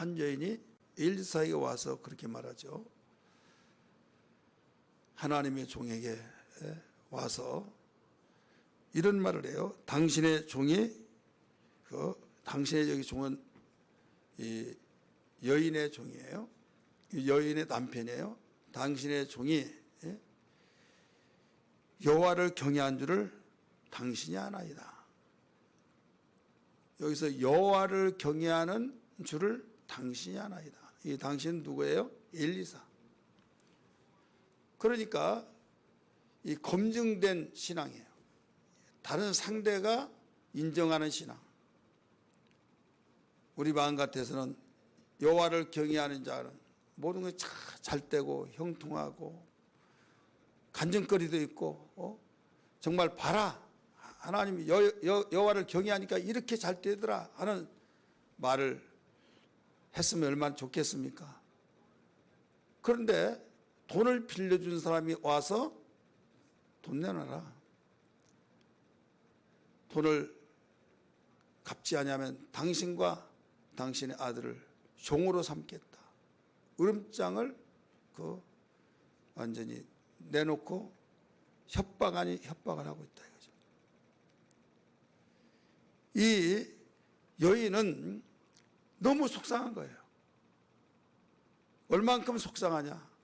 한 여인이 엘리사에게 와서 그렇게 말하죠. 하나님의 종에게 와서 이런 말을 해요. 당신의 종이 당신의 여기 종은 이 여인의 종이에요. 여인의 남편이에요. 당신의 종이 여호와를 경외한 줄을 당신이 아나이다. 여기서 여호와를 경외하는 줄을 당신이 아나이다. 이 당신은 누구예요? 엘리사. 그러니까 이 검증된 신앙이에요. 다른 상대가 인정하는 신앙. 우리 마음 같아서는 여호와를 경외하는 자는 모든 게 잘 되고 형통하고 간증거리도 있고 정말 봐라. 하나님 여호와를 경외하니까 이렇게 잘 되더라 하는 말을 했으면 얼마나 좋겠습니까? 그런데 돈을 빌려준 사람이 와서 돈 내놔라. 돈을 갚지 않으면 당신과 당신의 아들을 종으로 삼겠다. 으름장을 완전히 내놓고 협박 아닌 협박을 하고 있다 이거죠. 이 여인은 너무 속상한 거예요. 얼만큼 속상하냐.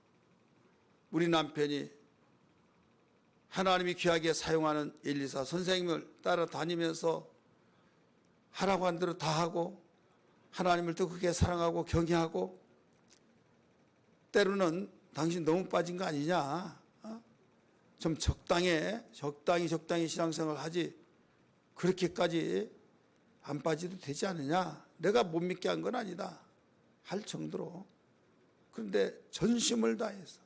우리 남편이 하나님이 귀하게 사용하는 엘리사 선생님을 따라다니면서 하라고 한 대로 다 하고 하나님을 더 크게 사랑하고 경외하고 때로는 당신 너무 빠진 거 아니냐. 좀 적당히 신앙생활 하지 그렇게까지 안 빠지도 되지 않느냐. 내가 못 믿게 한 건 아니다 할 정도로. 그런데 전심을 다해서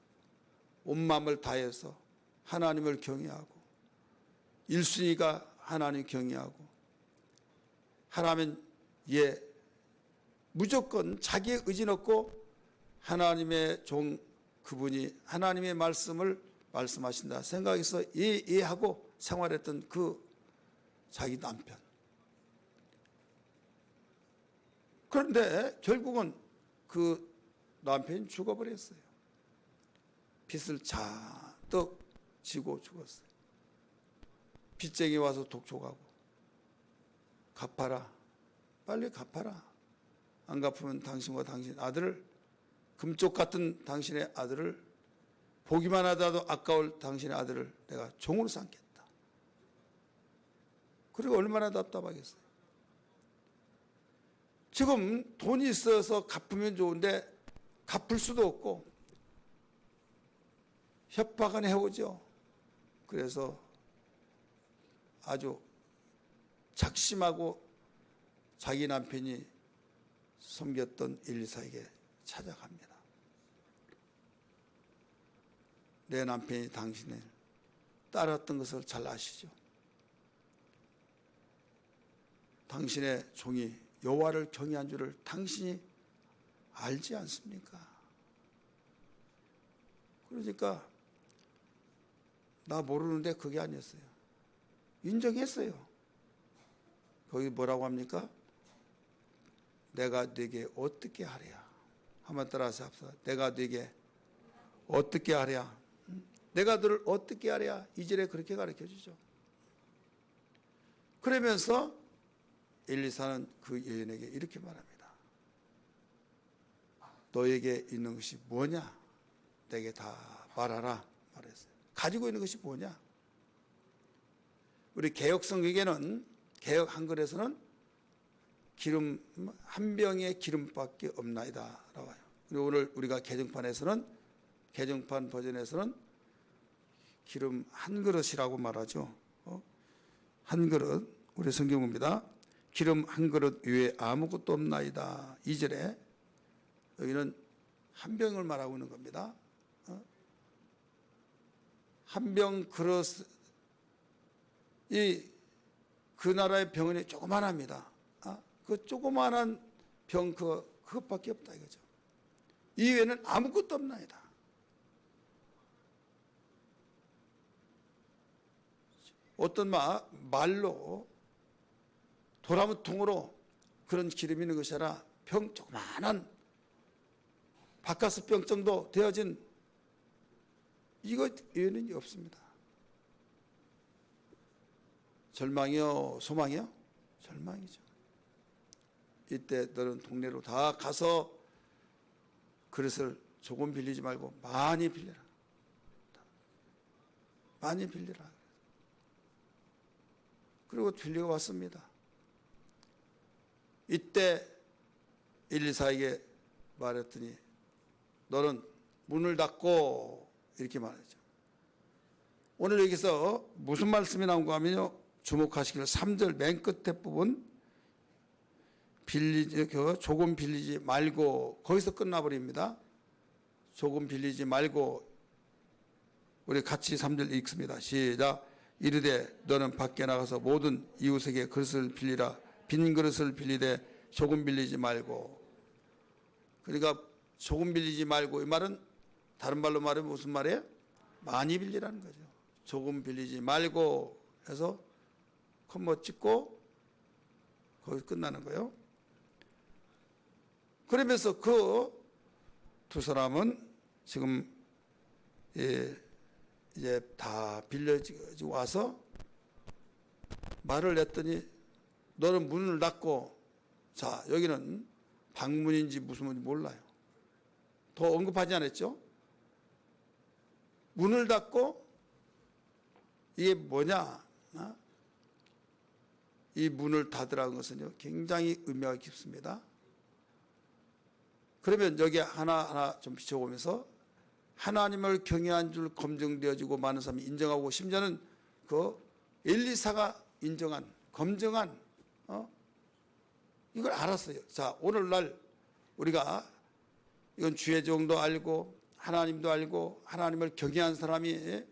온 마음을 다해서 하나님을 경외하고 1순위가 하나님 경외하고 하라면 무조건 자기의 의지 넣고 하나님의 종 그분이 하나님의 말씀을 말씀하신다 생각해서 이해하고 생활했던 그 자기 남편. 그런데 결국은 그 남편이 죽어버렸어요. 빚을 잔뜩 지고 죽었어요. 빚쟁이 와서 독촉하고 갚아라. 빨리 갚아라. 안 갚으면 당신과 당신 아들을 금쪽 같은 당신의 아들을 보기만 하다도 아까울 당신의 아들을 내가 종으로 삼겠다. 그리고 얼마나 답답하겠어요. 지금 돈이 있어서 갚으면 좋은데 갚을 수도 없고 협박은 해오죠. 그래서 아주 작심하고 자기 남편이 섬겼던 엘리사에게 찾아갑니다. 내 남편이 당신을 따랐던 것을 잘 아시죠? 당신의 종이 여호와를 경외한 줄을 당신이 알지 않습니까? 그러니까 나 모르는데 그게 아니었어요. 인정했어요. 거기 뭐라고 합니까? 내가 네게 어떻게 하랴. 한번 따라서 합시다. 내가 네게 어떻게 하랴. 내가 너를 어떻게 하랴. 2절에 그렇게 가르쳐주죠. 그러면서 엘리사는 그 여인에게 이렇게 말합니다. 너에게 있는 것이 뭐냐? 내게 다 말하라 말했어요. 가지고 있는 것이 뭐냐? 우리 개역 성경에는 개역 한글에서는 기름 한 병에 기름밖에 없나이다 라고 해요. 그리고 오늘 우리가 개정판에서는 개정판 버전에서는 기름 한 그릇이라고 말하죠. 한 그릇 우리 성경입니다. 기름 한 그릇 위에 아무것도 없나이다. 2절에 여기는 한 병을 말하고 있는 겁니다. 한 병 그릇이 그 나라의 병원이 조그만합니다. 그 조그만한 병 그것밖에 없다 이거죠. 이외에는 아무것도 없나이다. 어떤 말로 도라무통으로 그런 기름이 있는 것이 아니라 병, 조그마한 바카스 병 정도 되어진 이거 외에는 없습니다. 절망이요, 소망이요? 절망이죠. 이때 너는 동네로 다 가서 그릇을 조금 빌리지 말고 많이 빌려라. 많이 빌리라. 그리고 빌려왔습니다. 이때 엘리사에게 말했더니 너는 문을 닫고 이렇게 말하죠. 오늘 여기서 무슨 말씀이 나온가 하면요, 주목하시기를 3절 맨 끝에 부분 조금 빌리지 말고, 거기서 끝나버립니다. 조금 빌리지 말고, 우리 같이 3절 읽습니다. 시작. 이르되 너는 밖에 나가서 모든 이웃에게 그릇을 빌리라. 빈 그릇을 빌리되 조금 빌리지 말고. 그러니까 조금 빌리지 말고, 이 말은 다른 말로 말하면 무슨 말이에요? 많이 빌리라는 거죠. 조금 빌리지 말고 해서 콤보 찍고 거기 끝나는 거예요. 그러면서 그 두 사람은 지금 이제 다 빌려지고 와서 말을 했더니 너는 문을 닫고, 자, 여기는 방문인지 무슨 문인지 몰라요. 더 언급하지 않았죠? 문을 닫고, 이게 뭐냐? 이 문을 닫으라는 것은요, 굉장히 의미가 깊습니다. 그러면 여기에 하나하나 좀 비춰보면서 하나님을 경외한 줄 검증되어지고 많은 사람이 인정하고, 심지어는 그 엘리사가 인정한, 검증한, 이걸 알았어요. 자, 오늘날 우리가 이건 주의 종도 알고 하나님도 알고 하나님을 경외한 사람이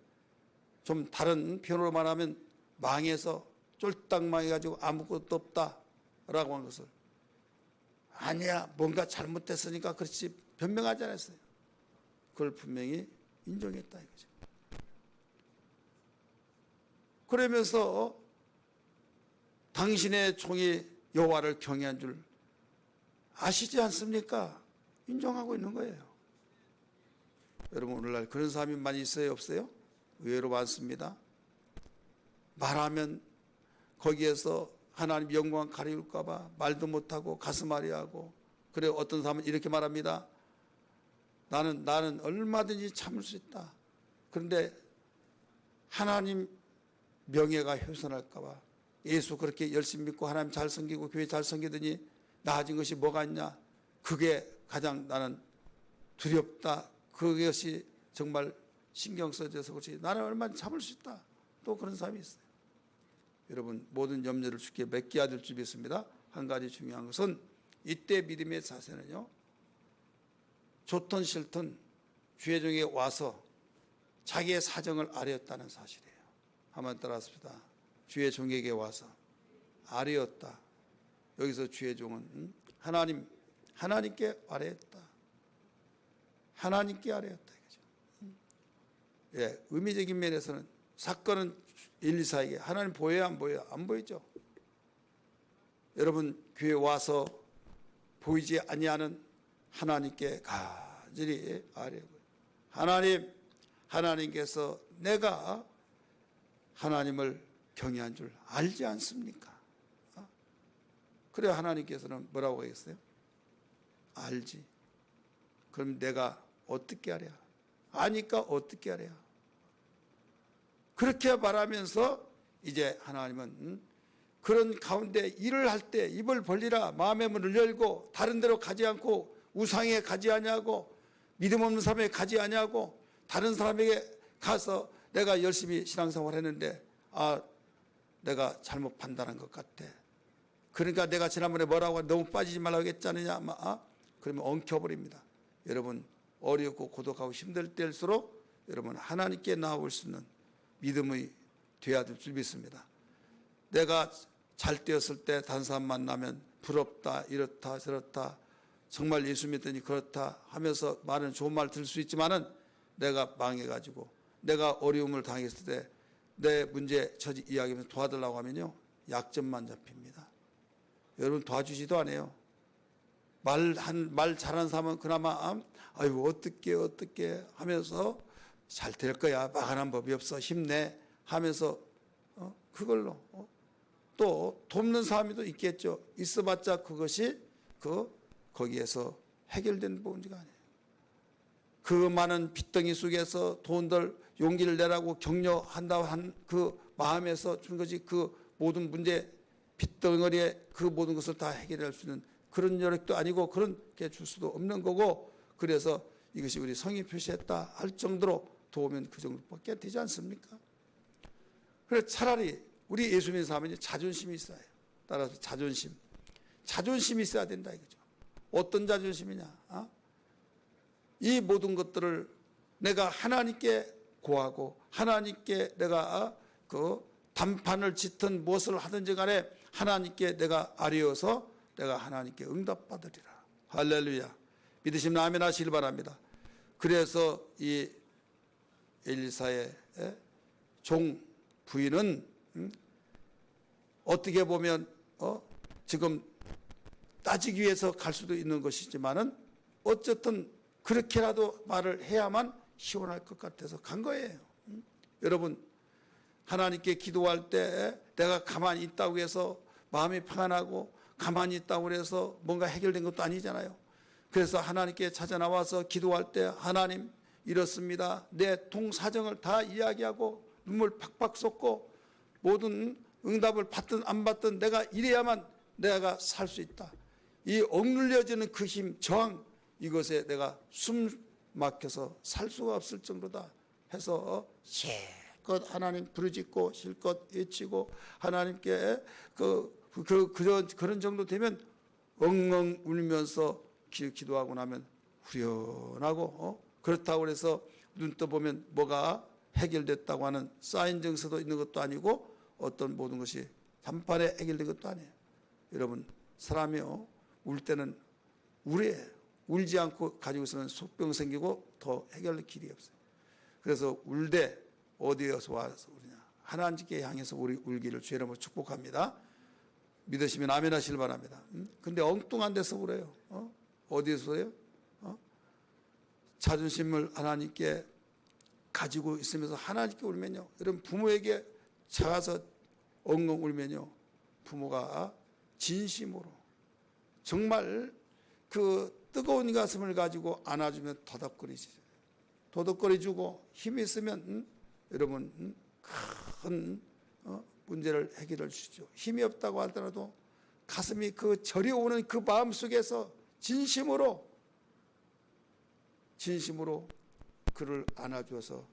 좀 다른 표현으로 말하면 망해서 쫄딱 망해가지고 아무것도 없다라고 하는 것을, 아니야, 뭔가 잘못됐으니까 그렇지 변명하지 않았어요. 그걸 분명히 인정했다 이거죠. 그러면서 당신의 종이 여호와를 경외한 줄 아시지 않습니까? 인정하고 있는 거예요. 여러분, 오늘날 그런 사람이 많이 있어요, 없어요? 의외로 많습니다. 말하면 거기에서 하나님 영광 가리울까 봐 말도 못하고 가슴앓이하고, 그래 어떤 사람은 이렇게 말합니다. 나는 얼마든지 참을 수 있다. 그런데 하나님 명예가 훼손할까 봐, 예수 그렇게 열심히 믿고 하나님 잘 섬기고 교회 잘 섬기더니 나아진 것이 뭐가 있냐, 그게 가장 나는 두렵다. 그것이 정말 신경 써져서 그렇지 나는 얼마나 참을 수 있다. 또 그런 사람이 있어요. 여러분, 모든 염려를 주께 맡겨야 될 줄이 있습니다. 한 가지 중요한 것은 이때 믿음의 자세는요, 좋든 싫든 주의 종에게 와서 자기의 사정을 아뢰었다는 사실이에요. 한번 따라합시다. 주의 종에게 와서 아뢰었다. 여기서 주의 종은 하나님께 아뢰었다. 하나님께 아뢰었다 이거죠. 예, 의미적인 면에서는 사건은 엘리사에게 하나님 보여요, 안 보여요? 안 보이죠. 여러분, 교회 와서 보이지 아니하는 하나님께 간절히 아뢰고, 하나님께서 내가 하나님을 경외한 줄 알지 않습니까? 그래 하나님께서는 뭐라고 하겠어요? 알지. 그럼 내가 어떻게 하랴? 아니까 어떻게 하랴? 그렇게 말하면서 이제 하나님은 그런 가운데 일을 할 때 입을 벌리라, 마음의 문을 열고 다른 데로 가지 않고 우상에 가지 아니하고 믿음 없는 사람에게 가지 아니하고 다른 사람에게 가서 내가 열심히 신앙생활 했는데 내가 잘못 판단한 것 같아. 그러니까 내가 지난번에 뭐라고 너무 빠지지 말라고 했잖느냐. 그러면 엉켜버립니다. 여러분, 어렵고 고독하고 힘들 때일수록 여러분 하나님께 나아올 수 있는 믿음이 되어야 될 줄 믿습니다. 내가 잘 되었을 때 다른 사람 만나면 부럽다, 이렇다 저렇다, 정말 예수 믿더니 그렇다 하면서 많은 좋은 말 들을 수 있지만은 내가 망해가지고 내가 어려움을 당했을 때 내 문제 처지 이야기하면서 도와달라고 하면요, 약점만 잡힙니다. 여러분 도와주지도 않아요. 말 잘하는 사람은 그나마 아이고 어떻게 하면서 잘 될 거야. 막아난 법이 없어. 힘내 하면서 그걸로 또 돕는 사람이 또 있겠죠. 있어봤자 그것이 거기에서 해결된 문제가 아니에요. 그 많은 빚덩이 속에서 돈들 용기를 내라고 격려한다고 한 그 마음에서 준 것이 그 모든 문제 빚덩어리에 그 모든 것을 다 해결할 수 있는 그런 여력도 아니고 그렇게 줄 수도 없는 거고, 그래서 이것이 우리 성의 표시했다 할 정도로 도우면 그 정도밖에 되지 않습니까? 그래서 차라리 우리 예수 믿는 사람은 자존심이 있어야 해요. 따라서 자존심이 있어야 된다 이거죠. 어떤 자존심이냐? 이 모든 것들을 내가 하나님께 고하고 하나님께 내가 그 단판을 짓든 무엇을 하든지 간에 하나님께 내가 아뢰어서 내가 하나님께 응답받으리라. 할렐루야. 믿으시면 아멘 하시길 바랍니다. 그래서 이 엘리사의 종 부인은 어떻게 보면 지금 따지기 위해서 갈 수도 있는 것이지만은 어쨌든 그렇게라도 말을 해야만 시원할 것 같아서 간 거예요. 여러분, 하나님께 기도할 때 내가 가만히 있다고 해서 마음이 평안하고 가만히 있다고 해서 뭔가 해결된 것도 아니잖아요. 그래서 하나님께 찾아 나와서 기도할 때 하나님 이렇습니다. 내 통사정을 다 이야기하고 눈물 팍팍 쏟고 모든 응답을 받든 안 받든 내가 이래야만 내가 살 수 있다. 이 억눌려지는 그 힘, 저항, 이것에 내가 숨 막혀서 살 수가 없을 정도다 해서 실컷 하나님 부르짖고 실컷 외치고 하나님께 그런 정도 되면 엉엉 울면서 기도하고 나면 후련하고 그렇다고 해서 눈 떠보면 뭐가 해결됐다고 하는 사인 증서도 있는 것도 아니고 어떤 모든 것이 단판에 해결된 것도 아니에요. 여러분, 사람이요 울 때는 울지 않고 가지고 있으면 속병 생기고 더 해결될 길이 없어요. 그래서 울되 어디에서 와서 우리냐? 하나님께 향해서 우리 울기를 주의 이름으로 축복합니다. 믿으시면 아멘 하시길 바랍니다. 근데 엉뚱한 데서 울어요. 어디에서 울어요? 자존심을 하나님께 가지고 있으면서 하나님께 울면요. 여러분, 부모에게 작아서 엉엉 울면요. 부모가 진심으로 정말 그 뜨거운 가슴을 가지고 안아주면 도덕거리주고 힘이 있으면 여러분 큰 문제를 해결할 수 있죠. 힘이 없다고 하더라도 가슴이 그 저려오는 그 마음 속에서 진심으로 그를 안아줘서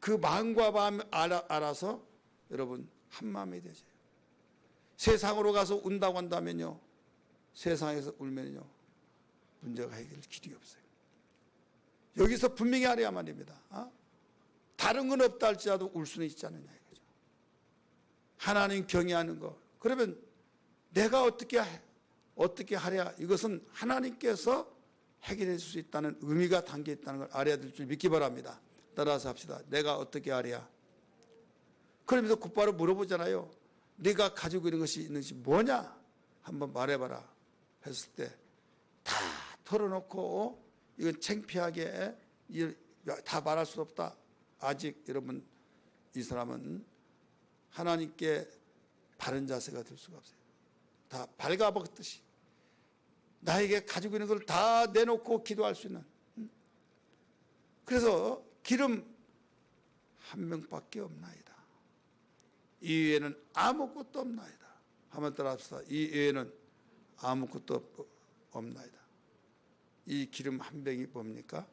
그 마음과 마음 알아서 여러분 한 마음이 되세요. 세상으로 가서 운다고 한다면요, 세상에서 울면요 문제가 해결될 길이 없어요. 여기서 분명히 알아야만 됩니다. 다른 건 없다 할지라도 울 수는 있지 않느냐 이거죠. 하나님 경외하는 거. 그러면 내가 어떻게 하랴, 이것은 하나님께서 해결해 줄 수 있다는 의미가 담겨 있다는 걸 알아야 될 줄 믿기 바랍니다. 따라서 합시다. 내가 어떻게 하랴. 그러면서 곧바로 물어보잖아요. 네가 가지고 있는 것이 있는지 뭐냐? 한번 말해봐라 했을 때 다 털어놓고 이건 창피하게 다 말할 수 없다. 아직 여러분 이 사람은 하나님께 바른 자세가 될 수가 없어요. 다 발가벗듯이 나에게 가지고 있는 걸 다 내놓고 기도할 수 있는. 그래서 기름 한 명밖에 없나이다. 이 외에는 아무것도 없나이다. 한번 따라합시다. 이 외에는 아무것도 없나이다. 이 기름 한 병이 뭡니까?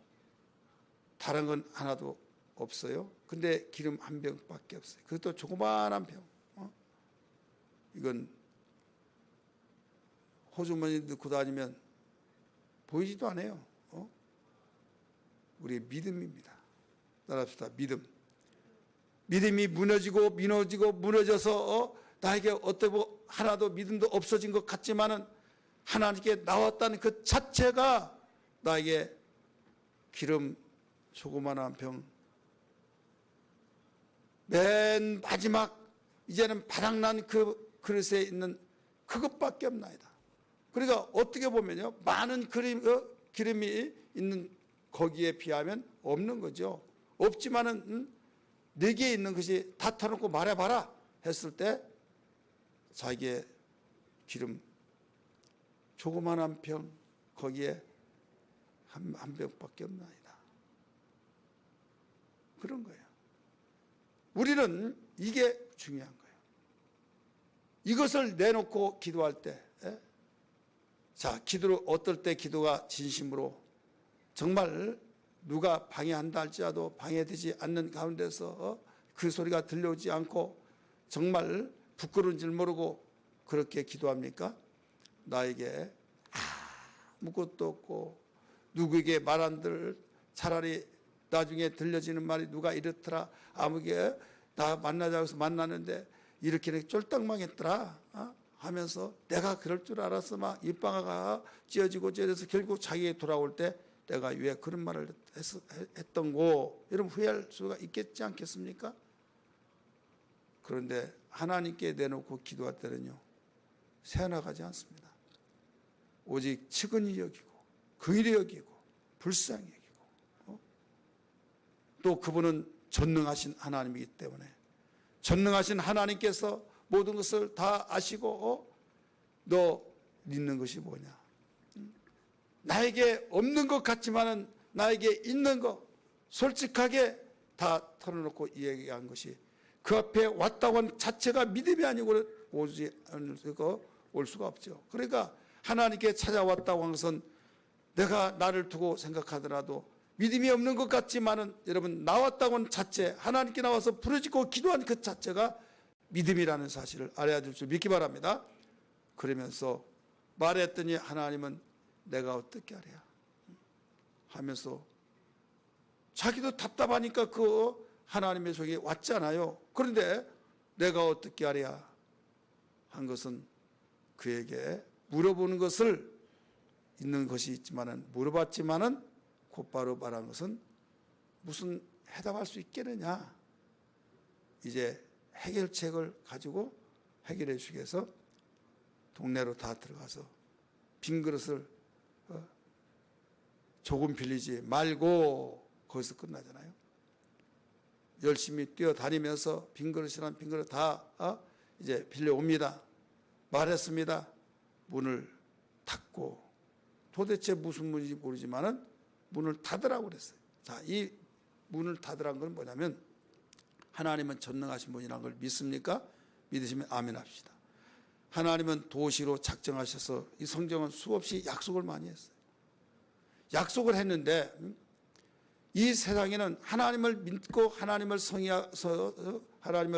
다른 건 하나도 없어요. 근데 기름 한 병밖에 없어요. 그것도 조그마한 병. 이건 호주머니 넣고 다니면 보이지도 않아요. 우리의 믿음입니다. 따라합시다. 믿음이 무너져서 나에게 어떻고 하나도 믿음도 없어진 것 같지만은 하나님께 나왔다는 그 자체가 나에게 기름 조그마한 병, 맨 마지막 이제는 바닥난 그 그릇에 있는 그것밖에 없나이다. 그러니까 어떻게 보면요, 많은 기름이 있는 거기에 비하면 없는 거죠. 없지만은 내게 있는 것이 다 터놓고 말해봐라 했을 때 자기의 기름 조그만한 병 거기에 한 병밖에 없나이다. 그런 거예요. 우리는 이게 중요한 거예요. 이것을 내놓고 기도할 때, 자, 기도를 어떨 때 기도가 진심으로 정말 누가 방해한다 할지라도 방해되지 않는 가운데서 그 소리가 들려오지 않고 정말 부끄러운 줄 모르고 그렇게 기도합니까? 나에게 아무것도 없고 누구에게 말 안 들을, 차라리 나중에 들려지는 말이 누가 이렇더라, 아무게 나 만나자고 해서 만나는데 이렇게 쫄딱 망했더라 하면서 내가 그럴 줄 알았어 막 입방아가 찢어지고 찢어져서 결국 자기에 돌아올 때 내가 왜 그런 말을 했던고 이런 후회할 수가 있겠지 않겠습니까? 그런데 하나님께 내놓고 기도할 때는요, 새어나가지 않습니다. 오직 측은히 여기고 긍휼히 여기고 불쌍히 여기고 또 그분은 전능하신 하나님이기 때문에 전능하신 하나님께서 모든 것을 다 아시고 너 믿는 것이 뭐냐, 나에게 없는 것 같지만은 나에게 있는 것 솔직하게 다 털어놓고 이야기한 것이 그 앞에 왔다고 한 자체가 믿음이 아니고 올 수가 없죠. 그러니까 하나님께 찾아왔다고 한 것은 내가 나를 두고 생각하더라도 믿음이 없는 것 같지만은 여러분 나왔다고 한 자체, 하나님께 나와서 부르짖고 기도한 그 자체가 믿음이라는 사실을 알아야 될 줄 믿기 바랍니다. 그러면서 말했더니 하나님은 내가 어떻게 하랴 하면서 자기도 답답하니까 그 하나님의 속에 왔잖아요. 그런데 내가 어떻게 하랴 한 것은 그에게 물어보는 것을 있는 것이 있지만은 물어봤지만은 곧바로 말한 것은 무슨 해답할 수 있겠느냐, 이제 해결책을 가지고 해결해 주기 위해서 동네로 다 들어가서 빈 그릇을 조금 빌리지 말고 거기서 끝나잖아요. 열심히 뛰어다니면서 빈 그릇이란 빈 그릇 다 이제 빌려옵니다. 말했습니다. 문을 닫고 도대체 무슨 문인지 모르지만은 문을 닫으라고 그랬어요. 자, 이 문을 닫으라는 건 뭐냐면 하나님은 전능하신 분이라는 걸 믿습니까? 믿으시면 아멘 합시다. 하나님은 도시로 작정하셔서 이 성경은 수없이 약속을 많이 했어요. 약속을 했는데 이 세상에는 하나님을 믿고 하나님을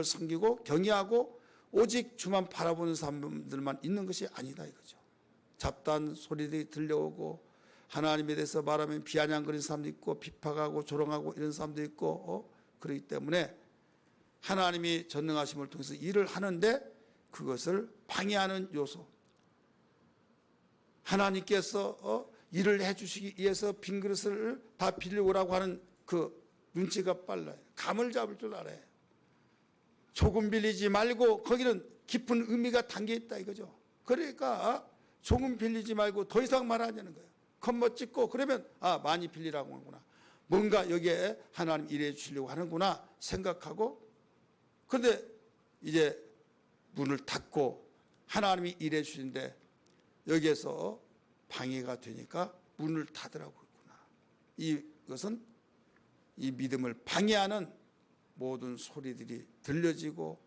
섬기고 경외하고 오직 주만 바라보는 사람들만 있는 것이 아니다 이거죠. 잡다한 소리들이 들려오고 하나님에 대해서 말하면 비아냥거리는 사람도 있고 비판하고 조롱하고 이런 사람도 있고 그렇기 때문에 하나님이 전능하심을 통해서 일을 하는데 그것을 방해하는 요소, 하나님께서 일을 해주시기 위해서 빈 그릇을 다 빌려오라고 하는 그 눈치가 빨라요. 감을 잡을 줄 알아요. 조금 빌리지 말고 거기는 깊은 의미가 담겨 있다 이거죠. 그러니까 조금 빌리지 말고 더 이상 말하자는 거예요. 겉멋 찍고 그러면 많이 빌리라고 하구나, 뭔가 여기에 하나님 일해 주시려고 하는구나 생각하고, 그런데 이제 문을 닫고 하나님이 일해 주시는데 여기에서 방해가 되니까 문을 닫으라고 했구나. 이것은 이 믿음을 방해하는 모든 소리들이 들려지고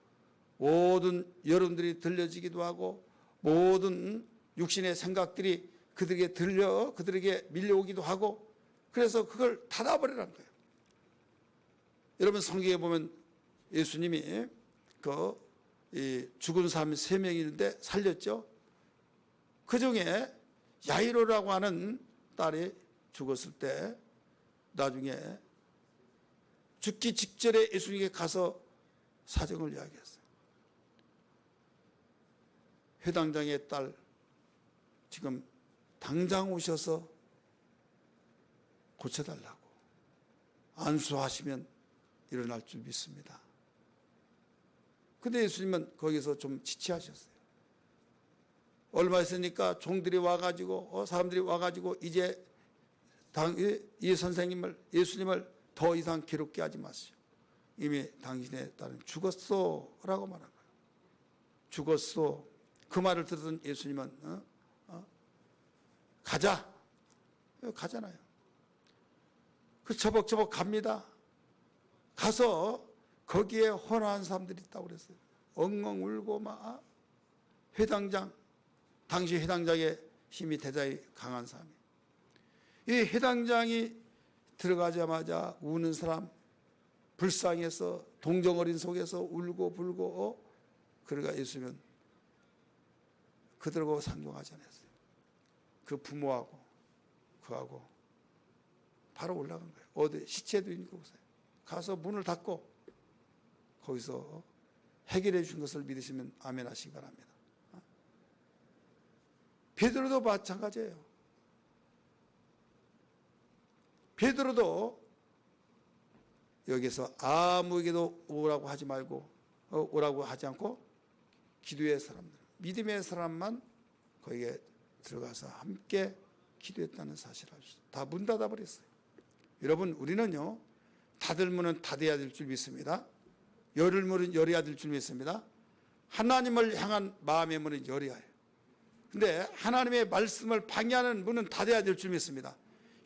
모든 여론들이 들려지기도 하고 모든 육신의 생각들이 그들에게 밀려오기도 하고, 그래서 그걸 닫아버리라는 거예요. 여러분 성경에 보면 예수님이 죽은 사람이 3명이 있는데 살렸죠. 그 중에 야이로라고 하는 딸이 죽었을 때 나중에 죽기 직전에 예수님께 가서 사정을 이야기했어요. 회당장의 딸 지금 당장 오셔서 고쳐달라고, 안수하시면 일어날 줄 믿습니다. 근데 예수님은 거기서 좀 지체하셨어요. 얼마 있으니까 종들이 와가지고 사람들이 와가지고 이제 이 선생님을 예수님을 더 이상 괴롭게 하지 마시오. 이미 당신의 딸은 죽었소라고 말한 거예요. 죽었소. 그 말을 들은 예수님은 가잖아요. 그 처벅처벅 갑니다. 가서 거기에 헌화한 사람들이 있다고 그랬어요. 엉엉 울고 막 회당장, 당시 회당장의 힘이 대단히 강한 사람이에요. 이 회당장이 들어가자마자 우는 사람, 불쌍해서 동정어린 속에서 울고 불고 그러가 예수님은 그들하고 상종하지 않았어요. 그 부모하고 그하고 바로 올라간 거예요. 어디 시체도 있는 거 보세요. 가서 문을 닫고 거기서 해결해 준 것을 믿으시면 아멘 하시기 바랍니다. 베드로도 마찬가지예요. 베드로도 여기서 아무에게도 오라고 하지 말고 오라고 하지 않고 기도의 사람들, 믿음의 사람만 거기에 들어가서 함께 기도했다는 사실을 알수 다 문 닫아버렸어요. 여러분, 우리는요 닫을 문은 닫아야 될 줄 믿습니다. 열을 문은 열어야 될 줄 믿습니다. 하나님을 향한 마음의 문은 열어야 해요. 근데 하나님의 말씀을 방해하는 문은 닫아야 될 줄 믿습니다.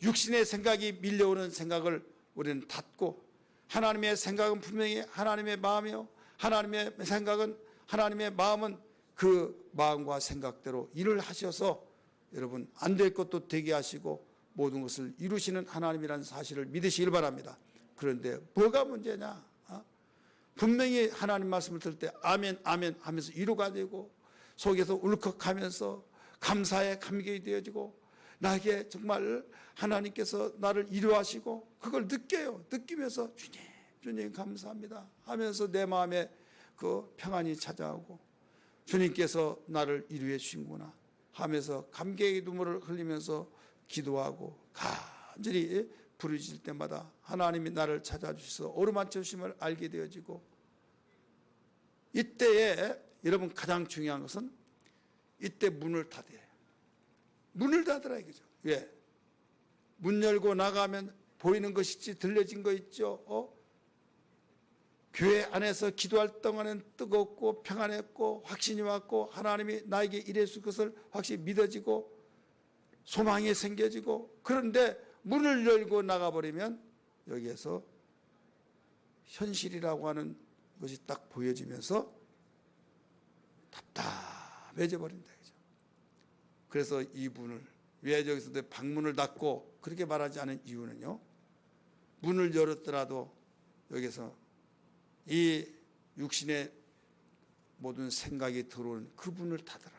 육신의 생각이 밀려오는 생각을 우리는 닫고, 하나님의 생각은 분명히 하나님의 마음이요, 하나님의 생각은, 하나님의 마음은 그 마음과 생각대로 일을 하셔서 여러분 안 될 것도 되게 하시고 모든 것을 이루시는 하나님이라는 사실을 믿으시길 바랍니다. 그런데 뭐가 문제냐? 분명히 하나님 말씀을 들을 때 아멘 아멘 하면서 위로가 되고 속에서 울컥하면서 감사에 감격이 되어지고 나에게 정말 하나님께서 나를 위로하시고 그걸 느껴요. 느끼면서 주님 감사합니다 하면서 내 마음에 그 평안이 찾아오고 주님께서 나를 위로해 주신구나 하면서 감격의 눈물을 흘리면서 기도하고 간절히 부르짖을 때마다 하나님이 나를 찾아주셔서 어루만져 주심을 알게 되어지고, 이때에 여러분 가장 중요한 것은 이때 문을 닫아야 해요. 문을 닫으라 이거죠. 왜? 문 열고 나가면 보이는 것 있지, 들려진 거 있죠. 교회 안에서 기도할 동안은 뜨겁고 평안했고 확신이 왔고 하나님이 나에게 이래줄 것을 확실히 믿어지고 소망이 생겨지고, 그런데 문을 열고 나가버리면 여기에서 현실이라고 하는 것이 딱 보여지면서 답답해져 버린다. 그래서 이 문을 왜 저기서 방문을 닫고 그렇게 말하지 않은 이유는요, 문을 열었더라도 여기서 이 육신의 모든 생각이 들어오는 그 문을 닫아라.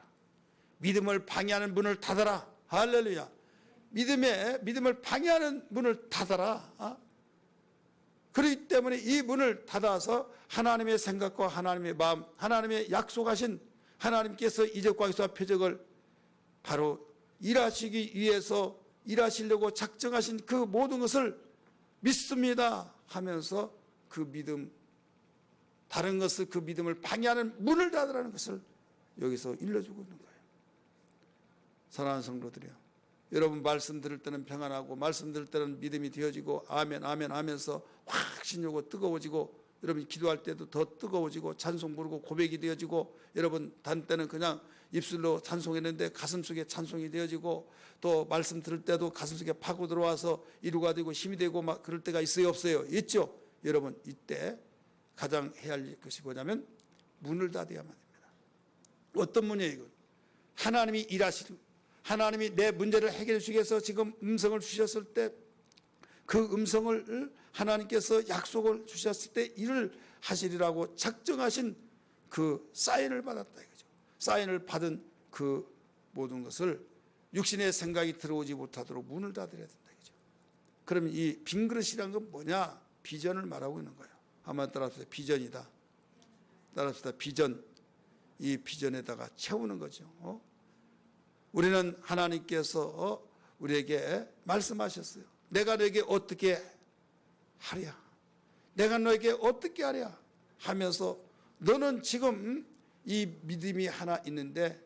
믿음을 방해하는 문을 닫아라. 할렐루야. 믿음을 방해하는 문을 닫아라. 그렇기 때문에 이 문을 닫아서 하나님의 생각과 하나님의 마음, 하나님의 약속하신 하나님께서 이적과 기사와 표적을 바로 일하시기 위해서 일하시려고 작정하신 그 모든 것을 믿습니다 하면서 그 믿음, 다른 것을 그 믿음을 방해하는 문을 닫으라는 것을 여기서 일러주고 있는 거예요. 사랑하는 성도들이요, 여러분 말씀 들을 때는 평안하고 말씀 들을 때는 믿음이 되어지고 아멘 아멘 하면서 확신이 오고 뜨거워지고, 여러분 기도할 때도 더 뜨거워지고 찬송 부르고 고백이 되어지고, 여러분 단 때는 그냥 입술로 찬송했는데 가슴속에 찬송이 되어지고, 또 말씀 들을 때도 가슴속에 파고 들어와서 이루가 되고 힘이 되고 막 그럴 때가 있어요 없어요? 있죠. 여러분 이때 가장 해야 할 것이 뭐냐면 문을 닫아야만 됩니다. 어떤 문이에요 이건? 하나님이 일하시는, 하나님이 내 문제를 해결해 주시기 위해서 지금 음성을 주셨을 때 그 음성을 하나님께서 약속을 주셨을 때 일을 하시리라고 작정하신 그 사인을 받았다 이거죠. 사인을 받은 그 모든 것을 육신의 생각이 들어오지 못하도록 문을 닫아야 된다 이거죠. 그러면 이 빈 그릇이란 건 뭐냐? 비전을 말하고 있는 거예요. 한번 따라합시다. 비전이다. 따라합시다. 비전. 이 비전에다가 채우는 거죠. 우리는 하나님께서 우리에게 말씀하셨어요. 내가 너에게 어떻게 하랴, 내가 너에게 어떻게 하랴 하면서 너는 지금 이 믿음이 하나 있는데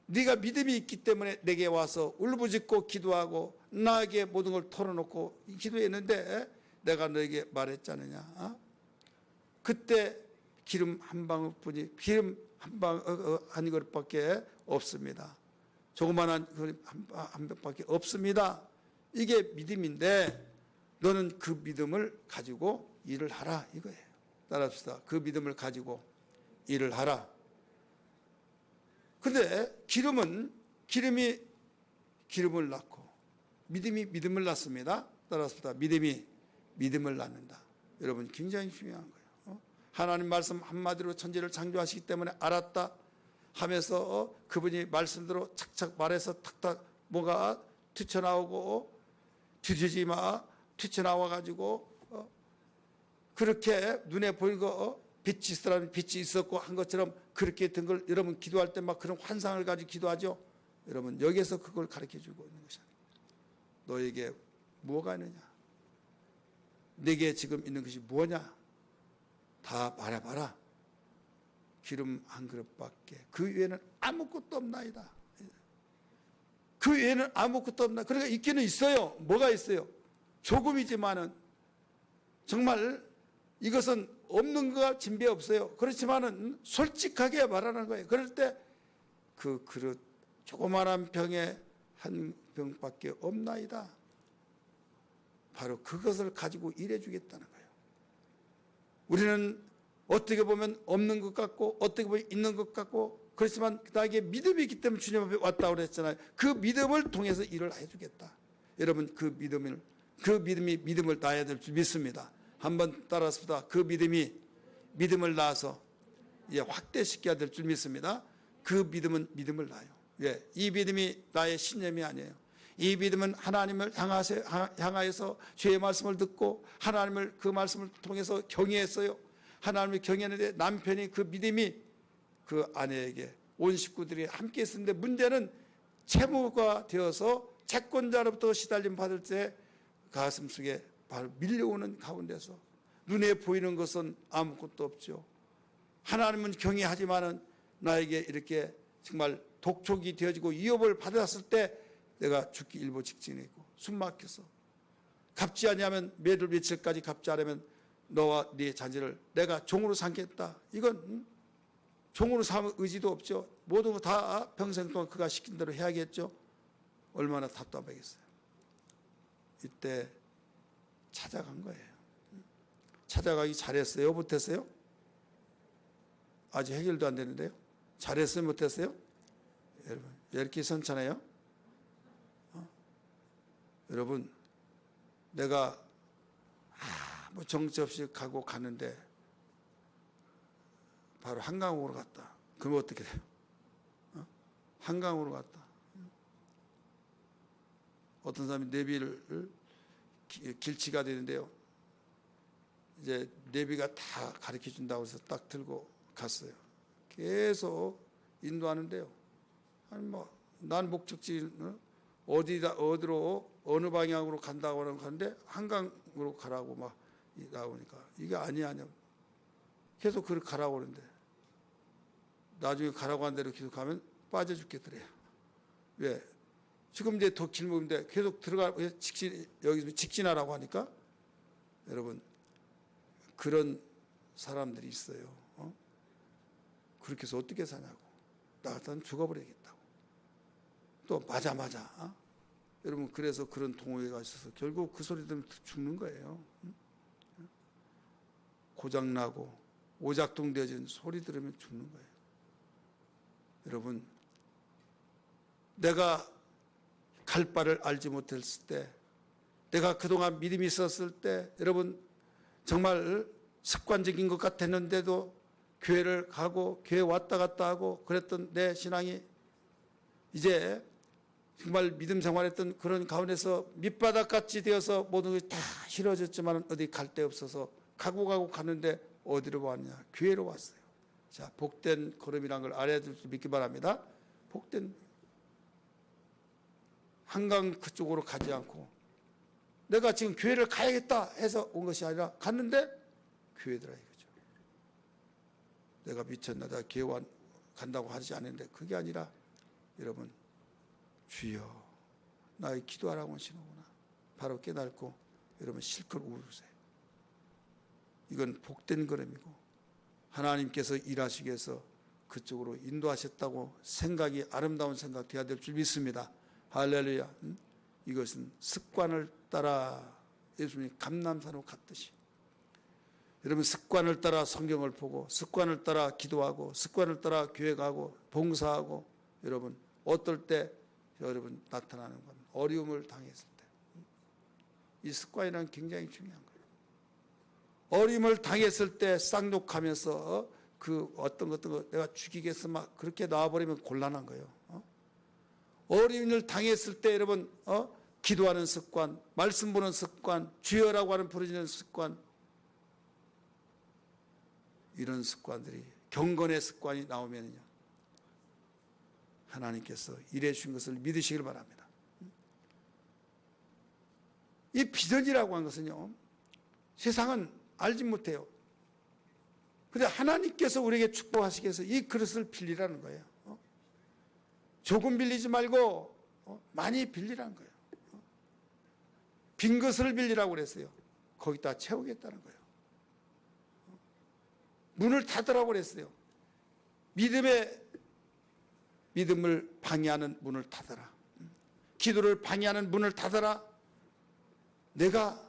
네가 믿음이 있기 때문에 내게 와서 울부짖고 기도하고 나에게 모든 걸 털어놓고 기도했는데 내가 너에게 말했잖느냐. 그때 기름 한 방울뿐이 기름 한 그릇밖에 없습니다. 조그만한 그릇 한 병밖에 없습니다. 이게 믿음인데 너는 그 믿음을 가지고 일을 하라 이거예요. 따라합시다. 그 믿음을 가지고 일을 하라. 근데 기름이 기름을 낳고 믿음이 믿음을 낳습니다. 따라합시다. 믿음이 믿음을 낳는다. 여러분 굉장히 중요한 거예요. 하나님 말씀 한마디로 천지를 창조하시기 때문에 알았다 하면서 그분이 말씀대로 착착 말해서 탁탁 뭐가 튀쳐나오고 뒤지지 마 튀쳐나와가지고 그렇게 눈에 보이는 거 빛이 있으라면 빛이 있었고 한 것처럼 그렇게 된 걸 여러분 기도할 때 막 그런 환상을 가지고 기도하죠. 여러분 여기에서 그걸 가르쳐주고 있는 것이야. 너에게 무엇가 있느냐? 내게 지금 있는 것이 무엇냐? 다 말해봐라. 기름 한 그릇밖에 그 외에는 아무것도 없나이다. 그 외에는 아무것도 없나. 그러니까 있기는 있어요. 뭐가 있어요? 조금이지만은 정말 이것은 없는 거가 진배 없어요. 그렇지만은 솔직하게 말하는 거예요. 그럴 때 그 그릇 조그마한 병에 한 병밖에 없나이다. 바로 그것을 가지고 일해 주겠다는 거예요. 우리는 어떻게 보면 없는 것 같고 어떻게 보면 있는 것 같고 그렇지만 나에게 믿음이 있기 때문에 주님 앞에 왔다고 그랬잖아요. 그 믿음을 통해서 일을 해주겠다. 여러분 그 믿음이 믿음을 낳아야 될 줄 믿습니다. 한번 따라합시다. 그 믿음이 믿음을 낳아서 확대시켜야 될 줄 믿습니다. 그 믿음은 믿음을 낳아요. 왜? 이 믿음이 나의 신념이 아니에요. 이 믿음은 하나님을 향하여서 주의 말씀을 듣고 하나님을 그 말씀을 통해서 경외했어요. 하나님을 경외했는데 남편이 그 믿음이 그 아내에게 온 식구들이 함께 있었는데 문제는 채무가 되어서 채권자로부터 시달림 받을 때 가슴 속에 바로 밀려오는 가운데서 눈에 보이는 것은 아무것도 없죠. 하나님은 경외하지만은 나에게 이렇게 정말 독촉이 되어지고 위협을 받았을 때 내가 죽기 일보 직전이고 숨 막혀서 갚지 않으면 매일 며칠까지 갚지 않으면 너와 네 자녀를 내가 종으로 삼겠다. 이건 종으로 삼을 의지도 없죠. 모두 다 평생 동안 그가 시킨 대로 해야겠죠. 얼마나 답답하겠어요. 이때 찾아간 거예요. 찾아가기 잘했어요? 못했어요? 아직 해결도 안 되는데요. 잘했어요? 못했어요? 여러분 왜 이렇게 선천해요? 여러분 내가 아무 정처 없이 가고 가는데 바로 한강으로 갔다. 그러면 어떻게 돼요? 한강으로 갔다. 어떤 사람이 내비를 길치가 되는데요. 이제 내비가 다 가르쳐 준다고 해서 딱 들고 갔어요. 계속 인도하는데요. 아니 난 목적지 어디로 어느 방향으로 간다고 하는데 한강으로 가라고 막 나오니까 이게 아니야. 계속 그렇게 가라고 하는데 나중에 가라고 한 대로 계속 가면 빠져 죽겠더래요. 왜? 지금 이제 더 길목인데 계속 여기서 직진하라고 하니까 여러분 그런 사람들이 있어요. 그렇게 해서 어떻게 사냐고. 나 같으면 죽어버리겠다고. 또 맞아. 여러분 그래서 그런 동호회가 있어서 결국 그 소리 들으면 죽는 거예요. 고장나고 오작동 되어진 소리 들으면 죽는 거예요. 여러분 내가 갈 바를 알지 못했을 때 내가 그동안 믿음이 있었을 때 여러분 정말 습관적인 것 같았는데도 교회를 가고 교회 왔다 갔다 하고 그랬던 내 신앙이 이제 정말 믿음 생활했던 그런 가운데서 밑바닥같이 되어서 모든 것이 다 싫어졌지만 어디 갈 데 없어서 가고 가는데 어디로 왔냐? 교회로 왔어요. 자, 복된 걸음이란 걸 알아야 될 줄 믿기 바랍니다. 복된 한강 그쪽으로 가지 않고 내가 지금 교회를 가야겠다 해서 온 것이 아니라 갔는데 교회더라 이거죠. 내가 미쳤나? 내가 교회 간다고 하지 않는데 그게 아니라 여러분, 주여 나의 기도하라고 하시는구나 바로 깨닫고 여러분 실컷 울으세요. 이건 복된 걸음이고 하나님께서 일하시기 위해서 그쪽으로 인도하셨다고 생각이 아름다운 생각 되어야 될 줄 믿습니다. 할렐루야. 이것은 습관을 따라 예수님이 감람산으로 갔듯이 여러분 습관을 따라 성경을 보고 습관을 따라 기도하고 습관을 따라 교회 가고 봉사하고 여러분 어떨 때 여러분 나타나는 건 어려움을 당했을 때 이 습관이란 굉장히 중요한 거예요. 어려움을 당했을 때 쌍욕하면서 그 어떤 것 내가 죽이겠어 막 그렇게 나와버리면 곤란한 거예요. 어려움을 당했을 때 여러분 기도하는 습관, 말씀 보는 습관, 주여라고 하는 부르짖는 습관, 이런 습관들이 경건의 습관이 나오면요 하나님께서 일해 주신 것을 믿으시길 바랍니다. 이 비전이라고 하는 것은요 세상은 알지 못해요. 그런데 하나님께서 우리에게 축복하시기 위해서 이 그릇을 빌리라는 거예요. 조금 빌리지 말고 많이 빌리라는 거예요. 빈 것을 빌리라고 그랬어요. 거기다 채우겠다는 거예요. 문을 닫으라고 그랬어요. 믿음을 방해하는 문을 닫아라. 기도를 방해하는 문을 닫아라. 내가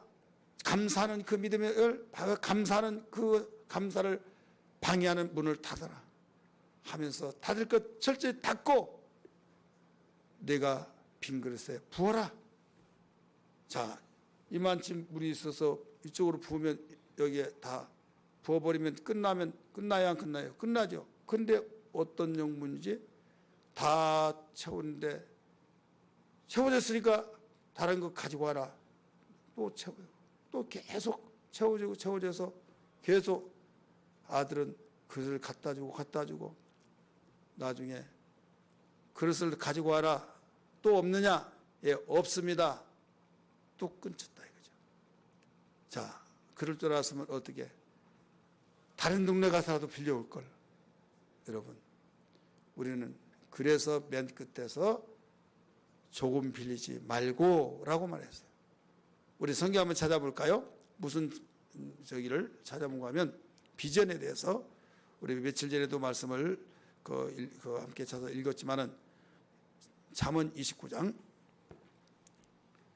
감사하는 그 믿음을 감사하는 그 감사를 방해하는 문을 닫아라 하면서 닫을 것 철저히 닫고 내가 빈 그릇에 부어라. 자, 이만큼 물이 있어서 이쪽으로 부으면 여기에 다 부어버리면 끝나야 안 끝나요? 끝나죠. 근데 어떤 용문이지? 다 채우는데 채워졌으니까 다른 거 가지고 와라. 또 채워요. 또 계속 채워져서 계속 아들은 그릇을 갖다 주고 나중에 그릇을 가지고 와라. 또 없느냐? 예, 없습니다. 또 끊쳤다 이거죠. 자, 그럴 줄 알았으면 어떻게? 다른 동네 가서라도 빌려올 걸. 여러분, 우리는 그래서 맨 끝에서 조금 빌리지 말고라고 말했어요. 우리 성경 한번 찾아볼까요? 무슨 저기를 찾아본가 하면 비전에 대해서 우리 며칠 전에도 말씀을 함께 찾아서 읽었지만은 잠언 29장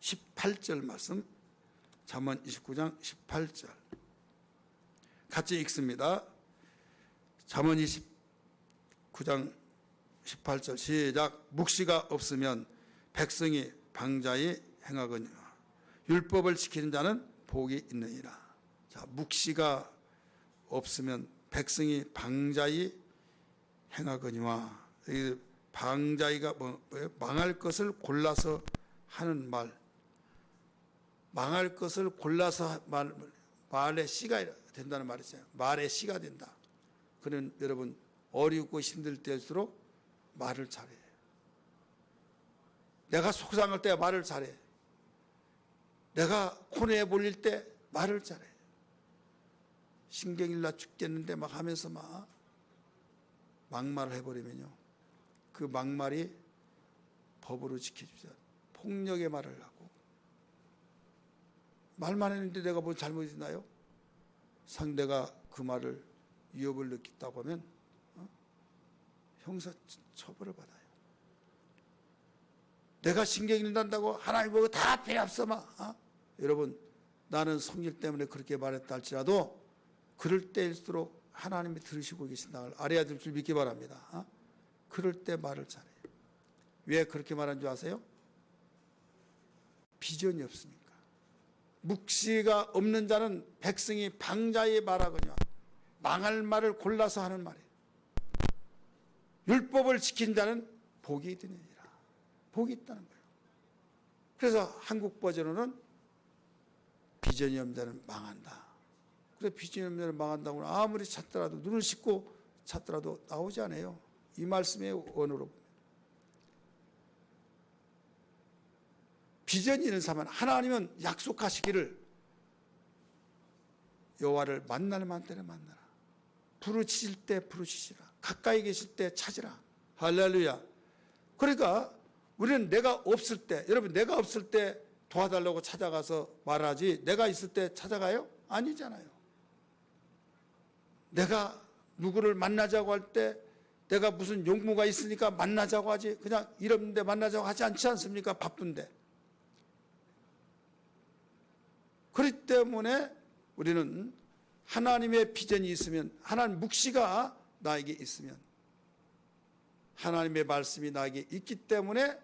18절 말씀, 잠언 29장 18절 같이 읽습니다. 잠언 29장 18절 시작. 묵시가 없으면 백성이 방자히 행하거니와 율법을 지키는 자는 복이 있느니라. 자, 묵시가 없으면 백성이 방자히 행하거니와, 방자히가 뭐예요? 망할 것을 골라서 하는 말, 망할 것을 골라서 말의 씨가 된다는 말이죠. 말의 씨가 된다. 그는 여러분 어렵고 힘들 때일수록 말을 잘해. 내가 속상할 때 말을 잘해. 내가 코너에 몰릴 때 말을 잘해. 신경이 나 죽겠는데 막 하면서 막 막말을 해버리면요, 그 막말이 법으로 지켜주지 않아. 폭력의 말을 하고, 말만 했는데 내가 뭐 잘못했나요? 상대가 그 말을 위협을 느꼈다고 하면 형사 처벌을 받아요. 내가 신경이 난다고 하나님 보고 다 필요 없어 막. 여러분, 나는 성질 때문에 그렇게 말했다 할지라도 그럴 때일수록 하나님이 들으시고 계신다 걸 알아야 될 줄 믿기 바랍니다. 그럴 때 말을 잘해요. 왜 그렇게 말한 줄 아세요? 비전이 없으니까. 묵시가 없는 자는 백성이 방자히 말하거니와 망할 말을 골라서 하는 말이에요. 율법을 지킨 자는 복이 있느니라. 복이 있다는 거예요. 그래서 한국 버전으로는 비전이 없는 자는 망한다. 그래서 비전이 없는 자는 망한다고 아무리 찾더라도, 눈을 씻고 찾더라도 나오지 않아요. 이 말씀의 원어로 보면. 비전이 있는 사람은, 하나님은 약속하시기를 여호와를 만날 만때는 만나라. 부르짖을 때 부르짖으라. 가까이 계실 때 찾으라. 할렐루야. 그러니까 우리는 내가 없을 때, 여러분 내가 없을 때 도와달라고 찾아가서 말하지 내가 있을 때 찾아가요? 아니잖아요. 내가 누구를 만나자고 할 때 내가 무슨 용무가 있으니까 만나자고 하지, 그냥 이런데 만나자고 하지 않지 않습니까? 바쁜데. 그렇기 때문에 우리는 하나님의 비전이 있으면, 하나님 묵시가 나에게 있으면, 하나님의 말씀이 나에게 있기 때문에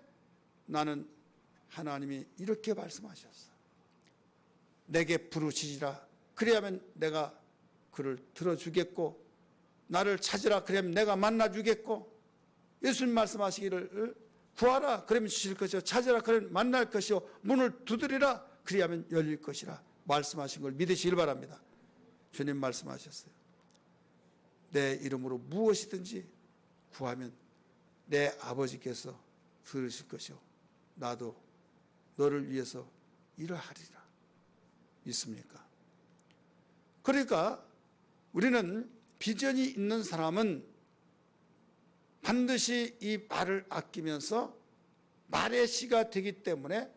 나는 하나님이 이렇게 말씀하셨어. 내게 부르시리라. 그래야면 내가 그를 들어주겠고, 나를 찾으라. 그러면 내가 만나주겠고, 예수님 말씀하시기를 구하라. 그러면 주실 것이요. 찾으라. 그러면 만날 것이요. 문을 두드리라. 그래야면 열릴 것이라. 말씀하신 걸 믿으시길 바랍니다. 주님 말씀하셨어요. 내 이름으로 무엇이든지 구하면 내 아버지께서 들으실 것이요. 나도 너를 위해서 일을 하리라. 믿습니까? 그러니까 우리는 비전이 있는 사람은 반드시 이 말을 아끼면서 말의 시가 되기 때문에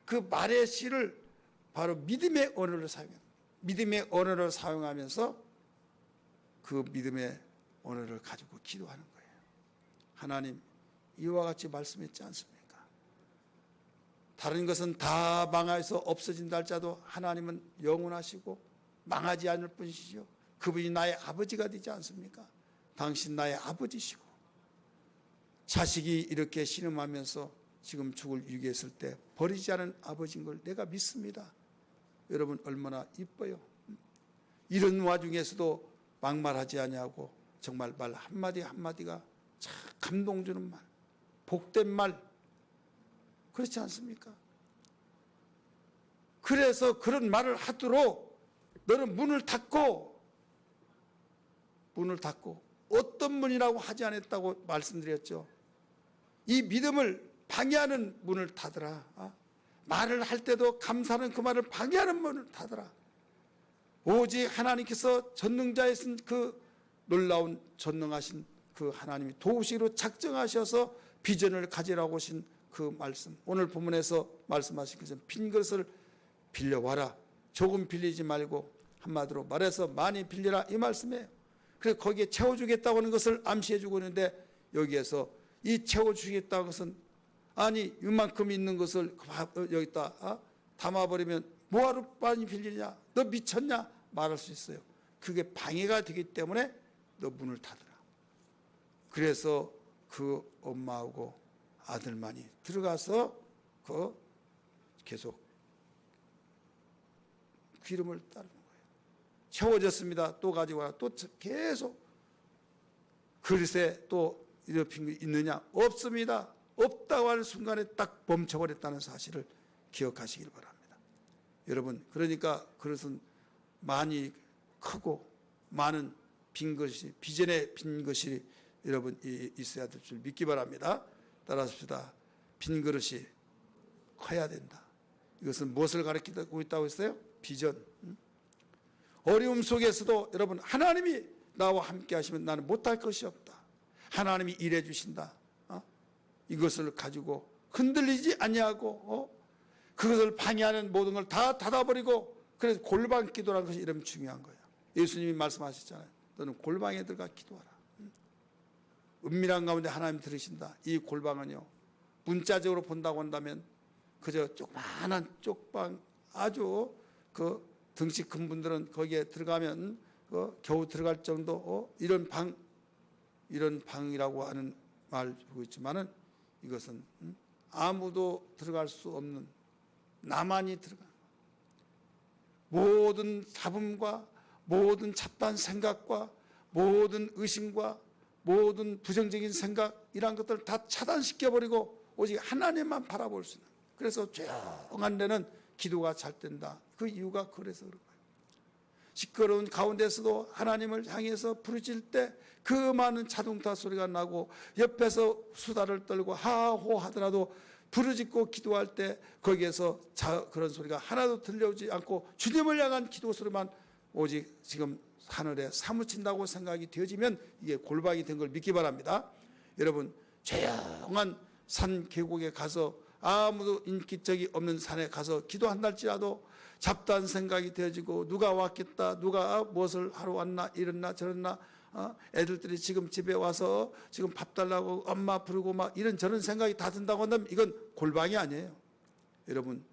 그 말의 시를 바로 믿음의 언어를 사용합니다. 믿음의 언어를 사용하면서 그 믿음의 언어를 가지고 기도하는 거예요. 하나님, 이와 같이 말씀했지 않습니까? 다른 것은 다 망해서 없어진다 할지라도 하나님은 영원하시고 망하지 않을 뿐이시죠. 그분이 나의 아버지가 되지 않습니까? 당신 나의 아버지시고, 자식이 이렇게 신음하면서 지금 죽을 위기에 있을 때 버리지 않은 아버지인 걸 내가 믿습니다. 여러분 얼마나 이뻐요. 이런 와중에서도 막말하지 아니하고 정말 말 한마디 한마디가 참 감동 주는 말, 복된 말, 그렇지 않습니까? 그래서 그런 말을 하도록 너는 문을 닫고 어떤 문이라고 하지 않았다고 말씀드렸죠. 이 믿음을 방해하는 문을 닫으라. 말을 할 때도 감사하는 그 말을 방해하는 문을 닫으라. 오직 하나님께서 전능자에 쓴 그 놀라운 전능하신 그 하나님이 도우시기로 작정하셔서 비전을 가지라고 하신 그 말씀, 오늘 본문에서 말씀하신 것은 빈 것을 빌려와라. 조금 빌리지 말고 한마디로 말해서 많이 빌리라, 이 말씀이에요. 그래서 거기에 채워주겠다고 하는 것을 암시해주고 있는데, 여기에서 이 채워주겠다는 것은 아니 이만큼 있는 것을 여기다 담아버리면 뭐하러 많이 빌리냐, 너 미쳤냐 말할 수 있어요. 그게 방해가 되기 때문에 너 문을 닫으라. 그래서 그 엄마하고 아들만이 들어가서 그 계속 기름을 따르는 거예요. 채워졌습니다. 또 가지고 와라. 또 계속 그릇에 또 이렇게 있느냐? 없습니다. 없다고 하는 순간에 딱 멈춰버렸다는 사실을 기억하시길 바랍니다. 여러분, 그러니까 그릇은 많이 크고 많은 빈 것이, 비전의 빈 것이 여러분 있어야 될 줄 믿기 바랍니다. 따라합시다. 빈 그릇이 커야 된다. 이것은 무엇을 가르치고 있다고 했어요? 비전. 어려움 속에서도 여러분, 하나님이 나와 함께 하시면 나는 못할 것이 없다. 하나님이 일해 주신다. 이것을 가지고 흔들리지 아니하고 그것을 방해하는 모든 걸 다 닫아버리고, 그래서 골방 기도라는 것이 이러면 중요한 거예요. 예수님이 말씀하셨잖아요. 너는 골방에 들어가 기도하라. 은밀한 가운데 하나님 들으신다. 이 골방은요, 문자적으로 본다고 한다면 그저 조그마한 쪽방, 아주 그 덩치 큰 분들은 거기에 들어가면 겨우 들어갈 정도 이런 방이라고 하는 말하고 있지만은, 이것은 아무도 들어갈 수 없는, 나만이 들어가, 모든 잡음과 모든 잡다한 생각과 모든 의심과 모든 부정적인 생각, 이런 것들을 다 차단시켜버리고 오직 하나님만 바라볼 수 있는, 그래서 조용한 데는 기도가 잘 된다. 그 이유가 그래서 그런 거예요. 시끄러운 가운데서도 하나님을 향해서 부르짖을 때 그 많은 자동차 소리가 나고 옆에서 수다를 떨고 하호 하더라도 부르짖고 기도할 때 거기에서 그런 소리가 하나도 들려오지 않고 주님을 향한 기도 소리만 오직 지금 하늘에 사무친다고 생각이 되어지면 이게 골방이 된 걸 믿기 바랍니다. 여러분, 조용한 산 계곡에 가서 아무도 인기척이 없는 산에 가서 기도한달지라도 잡다한 생각이 되어지고 누가 왔겠다, 누가 무엇을 하러 왔나, 이랬나 저랬나, 애들들이 지금 집에 와서 지금 밥 달라고 엄마 부르고 막 이런 저런 생각이 다 든다고 한다면 이건 골방이 아니에요. 여러분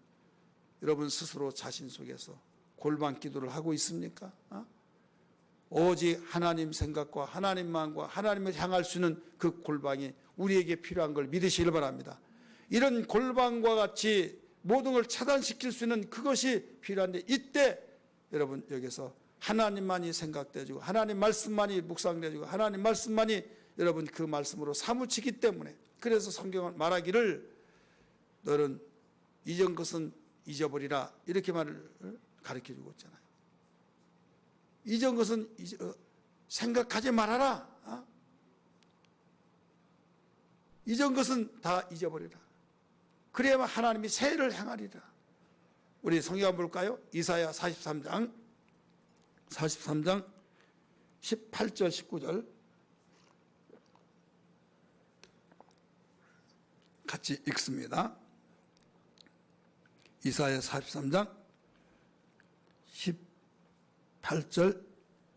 스스로 자신 속에서 골방 기도를 하고 있습니까? 오직 하나님 생각과 하나님만과 하나님을 향할 수 있는 그 골방이 우리에게 필요한 걸 믿으시길 바랍니다. 이런 골방과 같이 모든 걸 차단시킬 수 있는 그것이 필요한데, 이때 여러분 여기서 하나님만이 생각되어지고 하나님 말씀만이 묵상되어지고 하나님 말씀만이 여러분 그 말씀으로 사무치기 때문에, 그래서 성경은 말하기를 너는 이전 것은 잊어버리라, 이렇게 말을 가르쳐주고 있잖아요. 이전 것은 생각하지 말아라. 이전 것은 다 잊어버리라. 그래야만 하나님이 새해를 행하리라. 우리 성경 한번 볼까요? 이사야 43장 18절 19절 같이 읽습니다. 이사야 43장 18절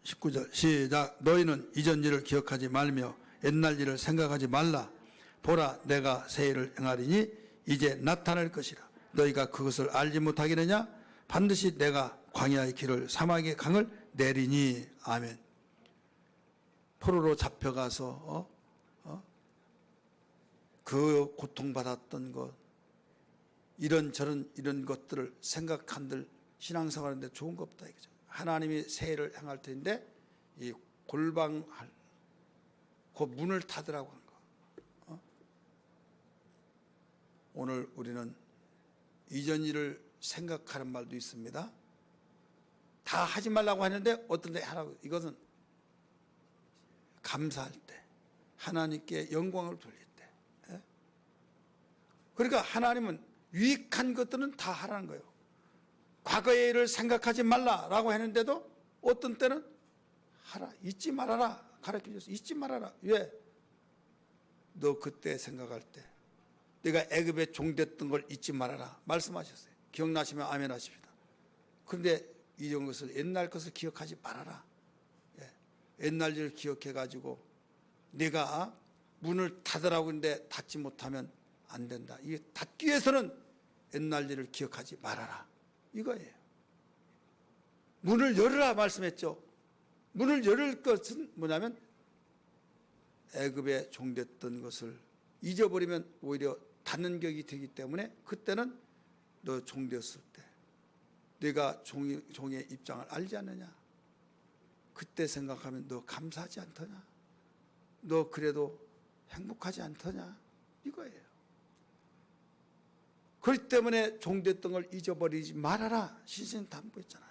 19절 시작. 너희는 이전 일을 기억하지 말며 옛날 일을 생각하지 말라. 보라, 내가 새해를 행하리니 이제 나타날 것이라. 너희가 그것을 알지 못하겠느냐? 반드시 내가 광야의 길을 사막의 강을 내리니. 아멘. 포로로 잡혀가서 그 고통받았던 것, 이런저런 이런 것들을 생각한들 신앙생활하는데 좋은 거 없다 이거죠. 하나님이 새해를 행할 텐데 이 골방할 그 문을 닫으라고 한 거. 오늘 우리는 이전 일을 생각하는 말도 있습니다. 다 하지 말라고 하는데 어떤 데 하라고. 이것은 감사할 때, 하나님께 영광을 돌릴 때. 그러니까 하나님은 유익한 것들은 다 하라는 거예요. 과거의 일을 생각하지 말라라고 했는데도 어떤 때는 하라, 잊지 말아라 가르쳐줘서 잊지 말아라. 왜? 너 그때 생각할 때 내가 애굽에 종됐던 걸 잊지 말아라 말씀하셨어요. 기억나시면 아멘 하십시다. 그런데 이런 것을 옛날 것을 기억하지 말아라. 옛날 일을 기억해가지고 내가 문을 닫으라고 했는데 닫지 못하면 안 된다. 이게 닫기 위해서는 옛날 일을 기억하지 말아라 이거예요. 문을 열으라 말씀했죠. 문을 열을 것은 뭐냐면 애굽에 종됐던 것을 잊어버리면 오히려 닫는 격이 되기 때문에, 그때는 너 종되었을 때 네가 종의 입장을 알지 않느냐, 그때 생각하면 너 감사하지 않더냐, 너 그래도 행복하지 않더냐 이거예요. 그렇기 때문에 종됐던 걸 잊어버리지 말아라 신신당부했잖아요.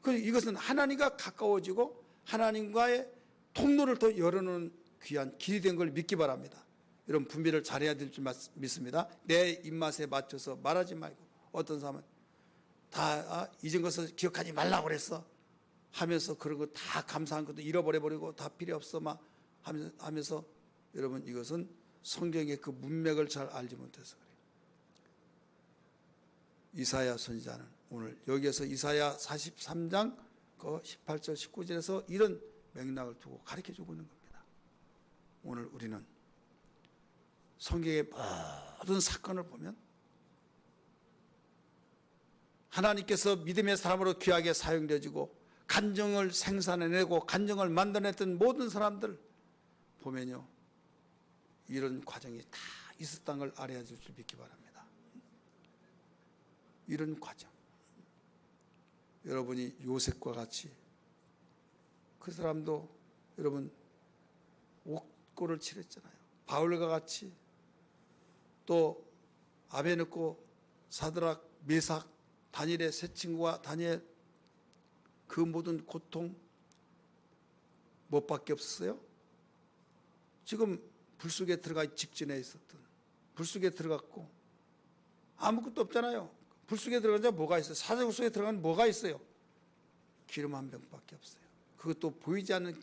그래서 이것은 하나님과 가까워지고 하나님과의 통로를 더 열어놓은 귀한 길이 된 걸 믿기 바랍니다. 여러분 분별을 잘해야 될 줄 믿습니다. 내 입맛에 맞춰서 말하지 말고, 어떤 사람은 다 잊은 것을 기억하지 말라고 그랬어 하면서 그런 거 다 감사한 것도 잃어버려버리고 다 필요 없어 막 하면서 여러분 이것은 성경의 그 문맥을 잘 알지 못해서 그래요. 이사야 선지자는 오늘 여기에서 이사야 43장 그 18절 19절에서 이런 맥락을 두고 가르쳐주고 있는 겁니다. 오늘 우리는 성경의 모든 사건을 보면 하나님께서 믿음의 사람으로 귀하게 사용되어지고 간정을 생산해내고 간정을 만들어냈던 모든 사람들 보면요, 이런 과정이 다 있었다는 걸 알아야 될 줄 믿기 바랍니다. 이런 과정, 여러분이 요셉과 같이 그 사람도 여러분 옥고를 치렀잖아요. 바울과 같이 또 아베느고, 사드락, 메삭, 다니엘의 세 친구와 다니엘, 그 모든 고통 뭐밖에 없었어요? 지금 불속에 들어가기 직전에 있었던, 불속에 들어갔고 아무것도 없잖아요. 불속에 들어가자 뭐가 있어요? 사자굴 속에 들어가면 뭐가 있어요? 기름 한 병밖에 없어요. 그것도 보이지 않는,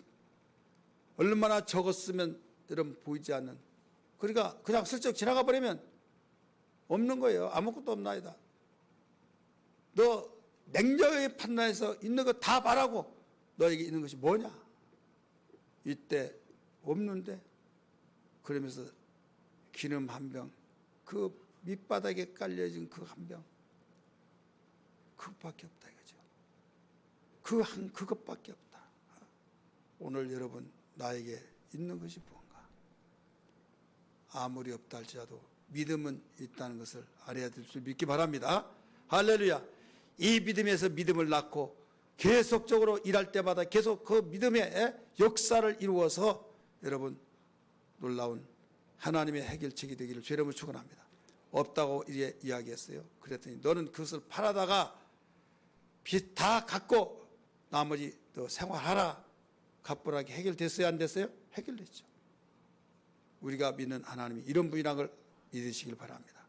얼마나 적었으면 여러분 보이지 않는 그러니까 그냥 슬쩍 지나가 버리면 없는 거예요. 아무것도 없나이다. 너 냉정하게 판단해서 있는 거 다 말하고 너에게 있는 것이 뭐냐? 이때 없는데 그러면서 기름 한 병, 그 밑바닥에 깔려진 그 한 병, 그것밖에 없다 이거죠. 그것밖에 없다. 오늘 여러분 나에게 있는 것이 뭔가? 아무리 없다 할지라도 믿음은 있다는 것을 알아야 될 줄 믿기 바랍니다. 할렐루야. 이 믿음에서 믿음을 낳고 계속적으로 일할 때마다 계속 그 믿음의 역사를 이루어서 여러분 놀라운 하나님의 해결책이 되기를 주의 이름으로 축원합니다. 없다고 이제 이야기했어요. 그랬더니 너는 그것을 팔아다가 빚 다 갚고 나머지 또 생활하라. 가뿐하게 해결됐어요? 안 됐어요? 해결됐죠. 우리가 믿는 하나님이 이런 분이라는 걸 믿으시길 바랍니다.